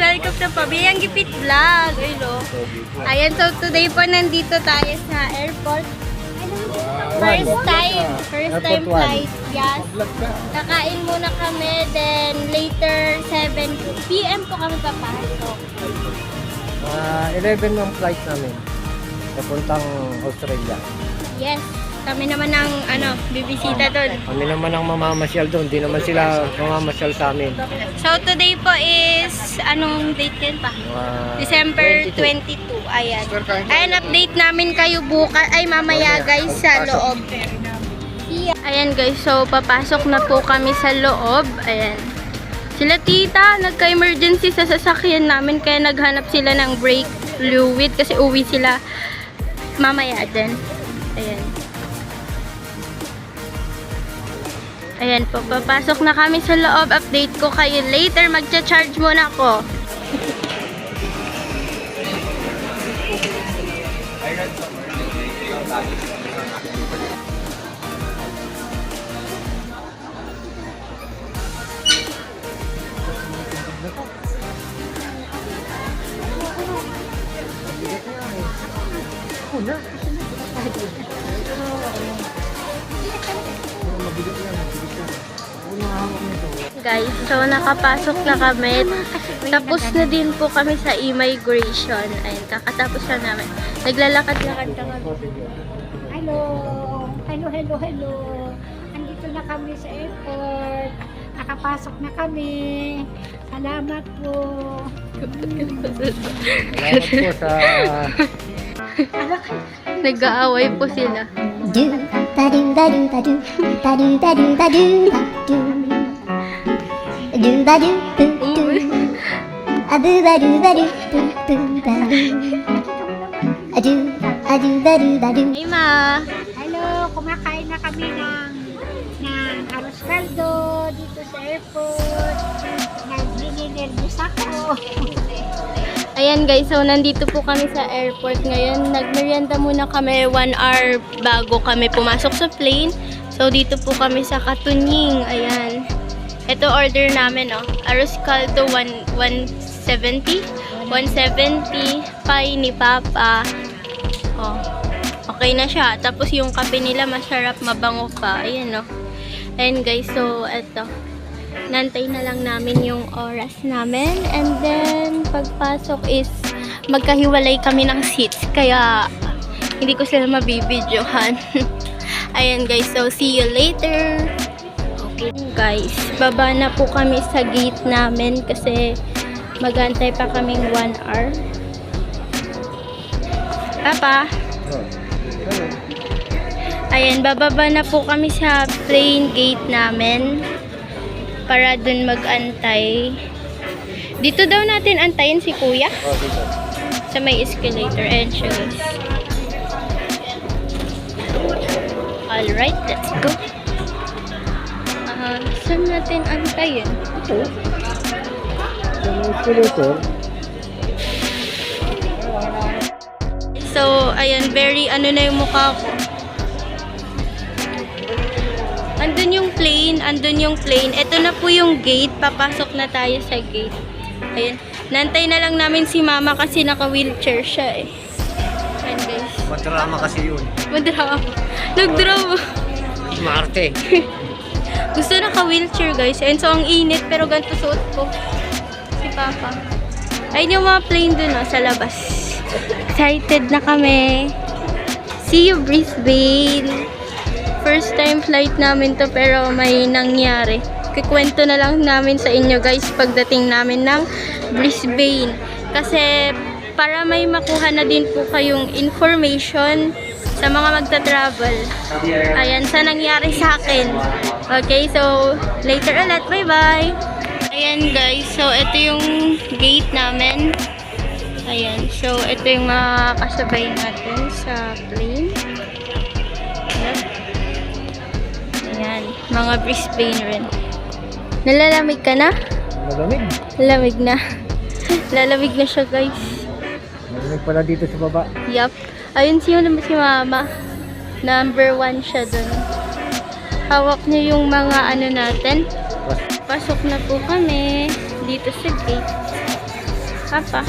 helicopter pa. Biyang gipit vlog. Ayan, so today po nandito tayo sa airport. First time flight. Yes. Kakain muna kami, then later 7 PM po kami papasok. 11 ng flight namin. Papuntang Australia. Yes. Kami naman ang bibisita doon. Kami naman ang mamamasyal doon. Hindi naman sila mamamasyal sa amin. So today po is, anong date yan pa? December 22. Ayan. Ayan, update namin kayo bukas. Ay, mamaya guys sa loob. Ayan guys, so papasok na po kami sa loob. Ayan. Sila tita, nagka-emergency sa sasakyan namin. Kaya naghanap sila ng brake fluid. Kasi uwi sila mamaya din. Ayan. Ayan po, papasok na kami sa loob. Update ko kayo later. Magcha-charge muna ako. Guys, so nakapasok na kami. Tapos na din po kami sa immigration. Ayun, kakatapos na namin. Naglalakad-lakad na kami. Hello! Hello! Andito na kami sa airport. Nakapasok na kami. Salamat po. Salamat po sa... Nag-aaway po sila. Hey ma! Hello! Kumakain na kami ng arroz caldo dito sa airport. Nag-nervous ako. Ayan guys, so nandito po kami sa airport ngayon. Nagmerienda muna kami 1 hour bago kami pumasok sa plane. So dito po kami sa Katunying. Ayan. Ito order namin, oh. Arroz caldo 170. 170. Pie ni Papa. Oh. Okay na siya. Tapos yung kape nila masarap, mabango pa. Ayan, oh. Ayan guys, so eto. Nantay na lang namin yung oras namin. And then, pagpasok is magkahiwalay kami ng seats. Kaya, hindi ko sila mabibidyohan. Ayan guys, so see you later. Okay guys, baba na po kami sa gate namin kasi magantay pa kaming 1 hour. Papa? Ayan, bababa na po kami sa plane gate namin para dun mag-antay. Dito daw natin antayin si kuya. dito. Sa may escalator. Ayan siya guys. Alright, let's go. Saan natin antayin? Ito. Sa mga escalator. So, ayan, very ano na yung mukha ko. Andun yung plane. Ito na po yung gate. Papasok na tayo sa gate. Ayan. Nantay na lang namin si mama kasi naka-wheelchair siya eh. Ayan guys. Madrama kasi yun. Madrama. Nagdrama. Marte. Gusto naka-wheelchair guys. And so, ang init pero ganito suot ko. Si Papa. Ayun yung mga plane dun sa labas. Excited na kami. See you, Brisbane. First time flight namin to pero may nangyari. Kikwento na lang namin sa inyo guys pagdating namin ng Brisbane. Kasi para may makuha na din po kayong information sa mga magta-travel. Ayan, sa nangyari sa akin. Okay, so later ulit. Bye-bye! Ayan guys, so ito yung gate namin. Ayan, so ito yung mga kasabay natin sa plane. Ayan, mga Brisbane rin. Nalalamig ka na? Malamig. Lalamig na. Lalamig na siya guys. Malamig pala dito sa baba. Yup. Ayun si mama. Number 1 siya dun. Hawak niya yung mga ano natin. Pasok na po kami dito sa gate. Papa.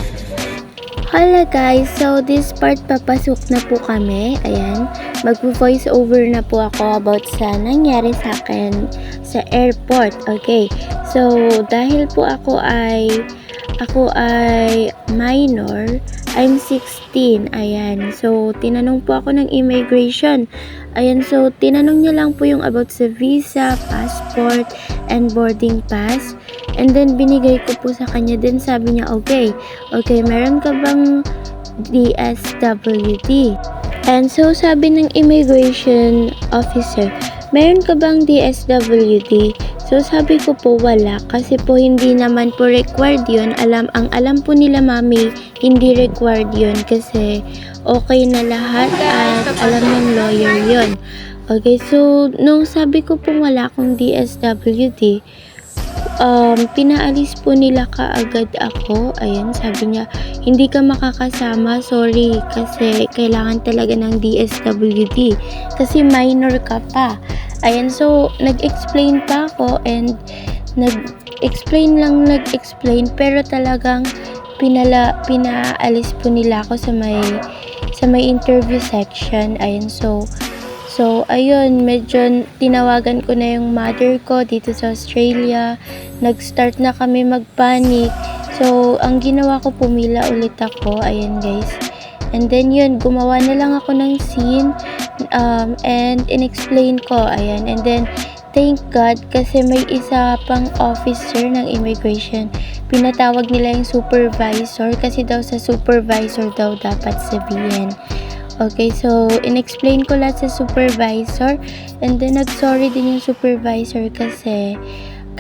Hello guys, so this part papasok na po kami. Ayan, mag-voice over na po ako about sa nangyari sa akin sa airport. Okay, so dahil po ako ay minor, I'm 16. Ayan, so tinanong po ako ng immigration. Ayan, so tinanong niya lang po yung about sa visa, passport, and boarding pass. And then, binigay ko po sa kanya. Then, sabi niya, okay, meron ka bang DSWD? And so, sabi ng immigration officer, meron ka bang DSWD? So, sabi ko po, wala. Kasi po, hindi naman po required yun. Ang alam po nila, mami, hindi required yun. Kasi, okay na lahat at alam ng lawyer yun. Okay, so, nung sabi ko po wala akong DSWD, pinaalis po nila kaagad ako. Ayan, sabi niya, hindi ka makakasama, sorry, kasi kailangan talaga ng DSWD. Kasi minor ka pa. Ayan, so, nag-explain pa ako and nag-explain, pero talagang pinaalis po nila ako sa may interview section. Ayan, so ayun, medyo tinawagan ko na yung mother ko dito sa Australia. Nag-start na kami mag-panic. So, ang ginawa ko, pumila ulit ako. Ayan, guys. And then yun, gumawa na lang ako ng scene and in-explain ko. Ayan. And then, thank God, kasi may isa pang officer ng immigration. Pinatawag nila yung supervisor kasi daw sa supervisor daw dapat sabihin. Okay, so, in-explain ko lahat sa supervisor and then nag-sorry din yung supervisor kasi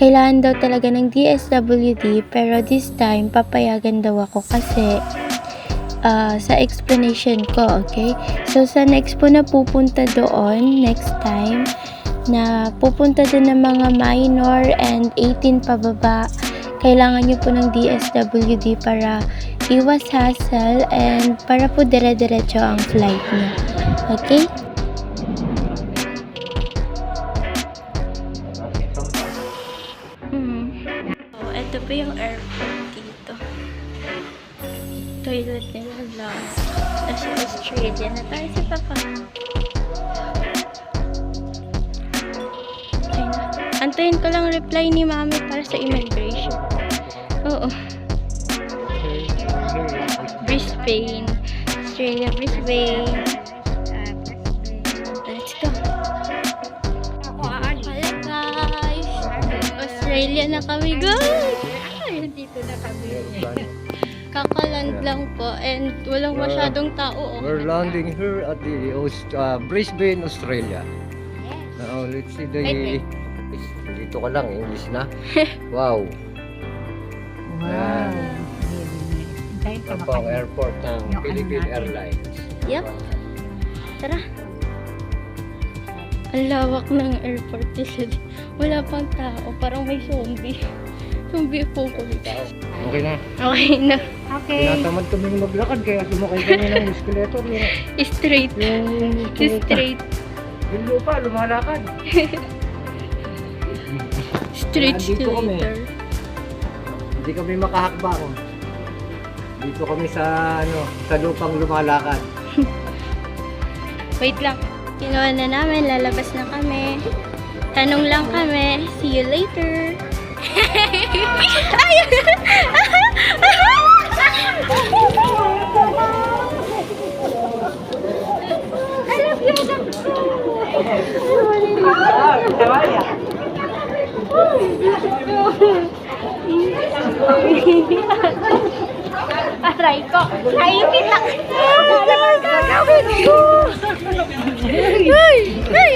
kailangan daw talaga ng DSWD pero this time, papayagan daw ako kasi sa explanation ko, okay? So, sa next po na pupunta doon, next time, na pupunta doon ng mga minor and 18 pababa, kailangan nyo po ng DSWD para iwas hassle and para po dire-diretso ang flight niya. Okay? So, ito po yung airport dito. Toilet nila lang. Kasi Australia na tayo sa Papa. Okay na. Antayin ko lang reply ni Mami para sa immigration. Oo. Brisbane. Australia, Brisbane. Let's go. Hello guys. Australia na kami guys. Dito na kami. Kakaland lang po and walang masyadong tao. We're landing here at the Brisbane, Australia. Now, let's see the... Dito ka lang, English na. Wow. Wow. Ito po ang airport ng Philippine Airlines. Yep. Tara. Ang lawak ng airport nila. Wala pang tao. Parang may zombie. Zombie po ko. Okay na. Okay na. Okay. Tinatamad kaming maglakad kaya sumakay kami ng escalator. Straight. Straight. Yung lupa, lumalakad. Straight Nandito kami. escalator. Hindi kami makahakbang. Dito kami sa sa lupang lumalakad. Wait lang. Kinuha na namin. Lalabas na kami. Tanong lang kami. See you later. Ayun! Aray ko. Kainin lang. Ay! Ay!